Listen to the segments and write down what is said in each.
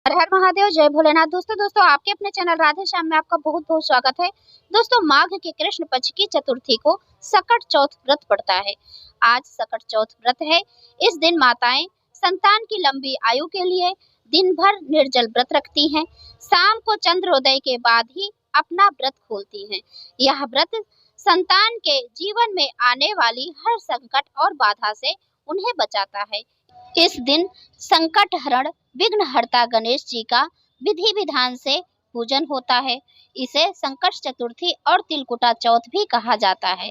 हर हर महादेव, जय भोलेनाथ। दोस्तों आपके अपने चैनल राधे श्याम में आपका बहुत बहुत स्वागत है। दोस्तों, माघ के कृष्ण पक्ष की चतुर्थी को सकट चौथ व्रत पड़ता है। आज सकट चौथ व्रत है। इस दिन माताएं संतान की लंबी आयु के लिए दिन भर निर्जल व्रत रखती हैं। शाम को चंद्रोदय के बाद ही अपना व्रत खोलती हैं। यह व्रत संतान के जीवन में आने वाली हर संकट और बाधा से उन्हें बचाता है। इस दिन संकट हरण विघ्नहर्ता गणेश जी का विधि विधान से पूजन होता है। इसे संकट चतुर्थी और तिलकुटा चौथ भी कहा जाता है।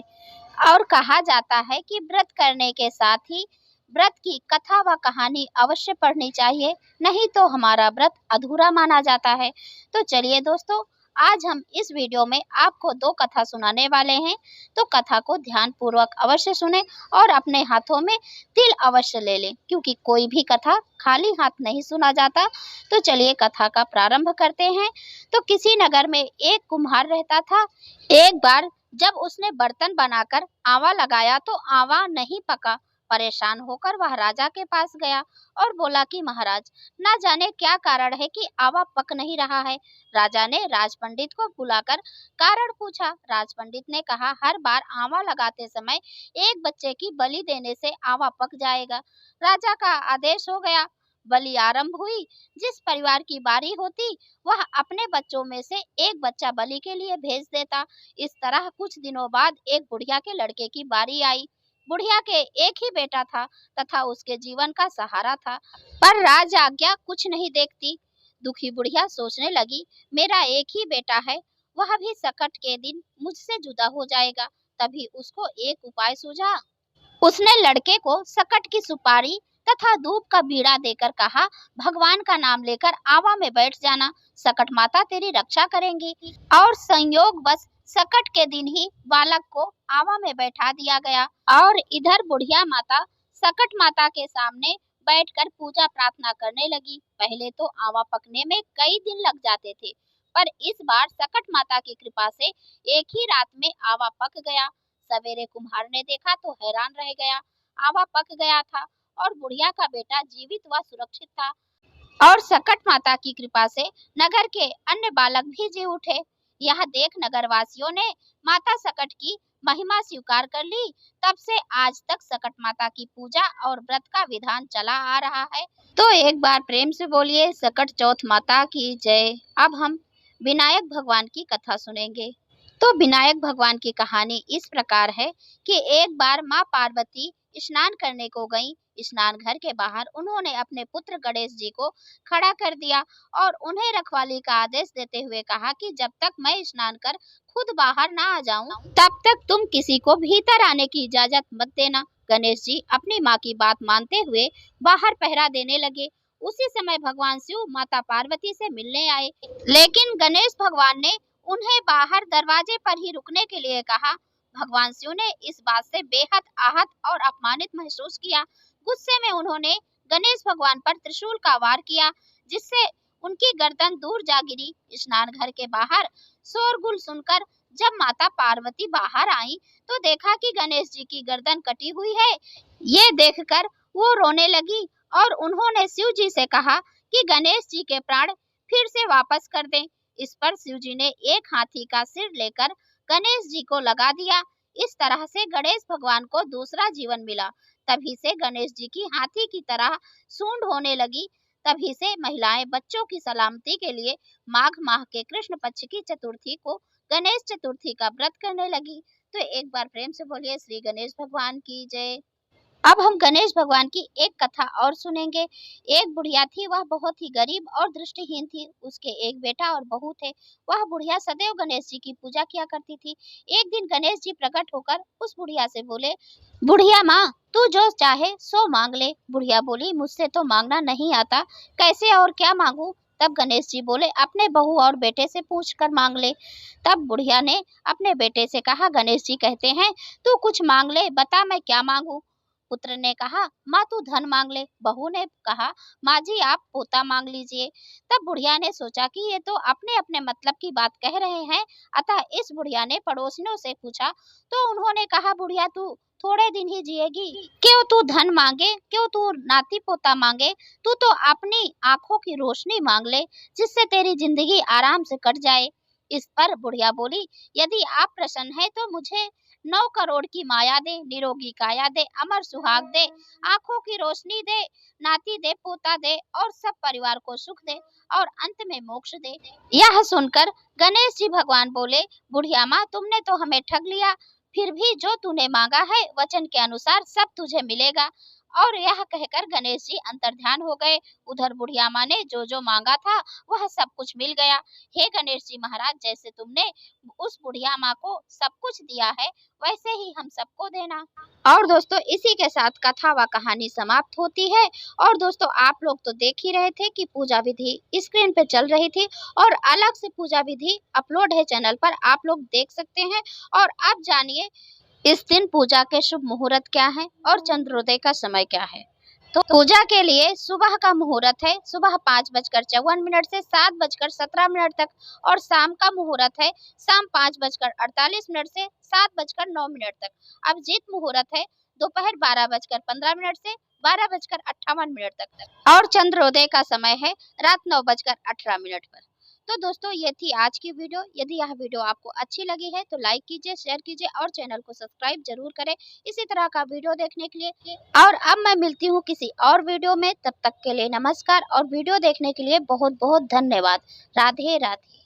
और कहा जाता है कि व्रत करने के साथ ही व्रत की कथा व कहानी अवश्य पढ़नी चाहिए, नहीं तो हमारा व्रत अधूरा माना जाता है। तो चलिए दोस्तों, आज हम इस वीडियो में आपको दो कथा सुनाने वाले हैं। तो कथा को ध्यान पूर्वक अवश्य सुने और अपने हाथों में तिल अवश्य ले लें, क्योंकि कोई भी कथा खाली हाथ नहीं सुना जाता। तो चलिए कथा का प्रारंभ करते हैं। तो किसी नगर में एक कुम्हार रहता था। एक बार जब उसने बर्तन बनाकर आवा लगाया तो आवा नहीं पका। परेशान होकर वह राजा के पास गया और बोला कि महाराज, ना जाने क्या कारण है कि आवा पक नहीं रहा है। राजा ने राज पंडित को बुलाकर कारण पूछा। राज पंडित ने कहा, हर बार आवा लगाते समय एक बच्चे की बलि देने से आवा पक जाएगा। राजा का आदेश हो गया। बलि आरंभ हुई। जिस परिवार की बारी होती वह अपने बच्चों में से एक बच्चा बलि के लिए भेज देता। इस तरह कुछ दिनों बाद एक बुढ़िया के लड़के की बारी आई। बुढ़िया के एक ही बेटा था तथा उसके जीवन का सहारा था, पर राज आज्ञा कुछ नहीं देखती। दुखी बुढ़िया सोचने लगी, मेरा एक ही बेटा है, वह भी सकट के दिन मुझसे जुदा हो जाएगा। तभी उसको एक उपाय सूझा। उसने लड़के को सकट की सुपारी तथा धूप का बीड़ा देकर कहा, भगवान का नाम लेकर आवा में बैठ जाना, सकट माता तेरी रक्षा करेंगी। और संयोगवश सकट के दिन ही बालक को आवा में बैठा दिया गया। और इधर बुढ़िया माता सकट माता के सामने बैठकर पूजा प्रार्थना करने लगी। पहले तो आवा पकने में कई दिन लग जाते थे, पर इस बार सकट माता की कृपा से एक ही रात में आवा पक गया। सवेरे कुम्हार ने देखा तो हैरान रह गया। आवा पक गया था और बुढ़िया का बेटा जीवित व सुरक्षित था। और सकट माता की कृपा से नगर के अन्य बालक भी जी उठे। यह देख नगरवासियों ने माता सकट की महिमा स्वीकार कर ली। तब से आज तक सकट माता की पूजा और व्रत का विधान चला आ रहा है। तो एक बार प्रेम से बोलिए, सकट चौथ माता की जय। अब हम विनायक भगवान की कथा सुनेंगे। तो विनायक भगवान की कहानी इस प्रकार है कि एक बार माँ पार्वती स्नान करने को गईं। स्नान घर के बाहर उन्होंने अपने पुत्र गणेश जी को खड़ा कर दिया और उन्हें रखवाली का आदेश देते हुए कहा कि जब तक मैं स्नान कर खुद बाहर ना आ जाऊं, तब तक तुम किसी को भीतर आने की इजाजत मत देना। गणेश जी अपनी माँ की बात मानते हुए बाहर पहरा देने लगे। उसी समय भगवान शिव माता पार्वती से मिलने आए, लेकिन गणेश भगवान ने उन्हें बाहर दरवाजे पर ही रुकने के लिए कहा। भगवान शिव ने इस बात से बेहद आहत और अपमानित महसूस किया। गुस्से में उन्होंने गणेश भगवान पर त्रिशूल का वार किया, जिससे उनकी गर्दन दूर जा गिरी। स्नान घर के बाहर शोरगुल सुनकर जब माता पार्वती बाहर आई तो देखा कि गणेश जी की गर्दन कटी हुई है। ये देखकर वो रोने लगी और उन्होंने शिव जी से कहा कि गणेश जी के प्राण फिर से वापस कर दें। इस पर शिव जी ने एक हाथी का सिर लेकर गणेश जी को लगा दिया। इस तरह से गणेश भगवान को दूसरा जीवन मिला। तभी से गणेश जी की हाथी की तरह सूंड होने लगी। तभी से महिलाएं बच्चों की सलामती के लिए माघ माह के कृष्ण पक्ष की चतुर्थी को गणेश चतुर्थी का व्रत करने लगी। तो एक बार प्रेम से बोलिए, श्री गणेश भगवान की जय। अब हम गणेश भगवान की एक कथा और सुनेंगे। एक बुढ़िया थी, वह बहुत ही गरीब और दृष्टिहीन थी। उसके एक बेटा और बहू थे। वह बुढ़िया सदैव गणेश जी की पूजा किया करती थी। एक दिन गणेश जी प्रकट होकर उस बुढ़िया से बोले, बुढ़िया माँ, तू जो चाहे सो मांग ले। बुढ़िया बोली, मुझसे तो मांगना नहीं आता, कैसे और क्या मांगू। तब गणेश जी बोले, अपने बहू और बेटे से पूछ कर मांग ले। तब बुढ़िया ने अपने बेटे से कहा, गणेश जी कहते हैं तू कुछ मांग ले, बता मैं क्या मांगू। पुत्र ने कहा, माँ तू धन मांग ले। बहू ने कहा, माँ जी आप पोता मांग लीजिए। तब बुढ़िया ने सोचा कि ये तो अपने अपने मतलब की बात कह रहे हैं। अतः इस बुढ़िया ने पड़ोसियों से पूछा, तो उन्होंने कहा, बुढ़िया तू थोड़े दिन ही जिएगी, क्यों तू धन मांगे, क्यों तू नाती पोता मांगे, तू तो अपनी आंखों की रोशनी मांग ले, जिससे तेरी जिंदगी आराम से कट जाए। इस पर बुढ़िया बोली, यदि आप प्रसन्न हैं तो मुझे 9 करोड़ की माया दे, निरोगी काया दे, अमर सुहाग दे, आंखों की रोशनी दे, नाती दे, पोता दे और सब परिवार को सुख दे और अंत में मोक्ष दे। यह सुनकर गणेश जी भगवान बोले, बुढ़िया माँ तुमने तो हमें ठग लिया, फिर भी जो तूने मांगा है वचन के अनुसार सब तुझे मिलेगा। और यह कहकर गणेश जी अंतर्ध्यान हो गए। उधर बुढ़िया माँ ने जो जो मांगा था वह सब कुछ मिल गया। हे गणेश जी महाराज, जैसे तुमने उस बुढ़िया माँ को सब कुछ दिया है वैसे ही हम सबको देना। और दोस्तों इसी के साथ कथा व कहानी समाप्त होती है। और दोस्तों आप लोग तो देख ही रहे थे कि पूजा विधि स्क्रीन पे चल रही थी और अलग से पूजा विधि अपलोड है चैनल पर, आप लोग देख सकते हैं। और अब जानिए इस दिन पूजा के शुभ मुहूर्त क्या है और चंद्रोदय का समय क्या है। तो पूजा के लिए सुबह का मुहूर्त है सुबह 5:54 से 7:17 तक और शाम का मुहूर्त है शाम 5:48 से 7:09 तक। अभिजीत मुहूर्त है दोपहर 12:15 से 12:58 तक और चंद्रोदय का समय है रात 9:18 पर। तो दोस्तों ये थी आज की वीडियो। यदि यह वीडियो आपको अच्छी लगी है तो लाइक कीजिए, शेयर कीजिए और चैनल को सब्सक्राइब जरूर करें इसी तरह का वीडियो देखने के लिए। और अब मैं मिलती हूँ किसी और वीडियो में, तब तक के लिए नमस्कार और वीडियो देखने के लिए बहुत बहुत धन्यवाद। राधे राधे।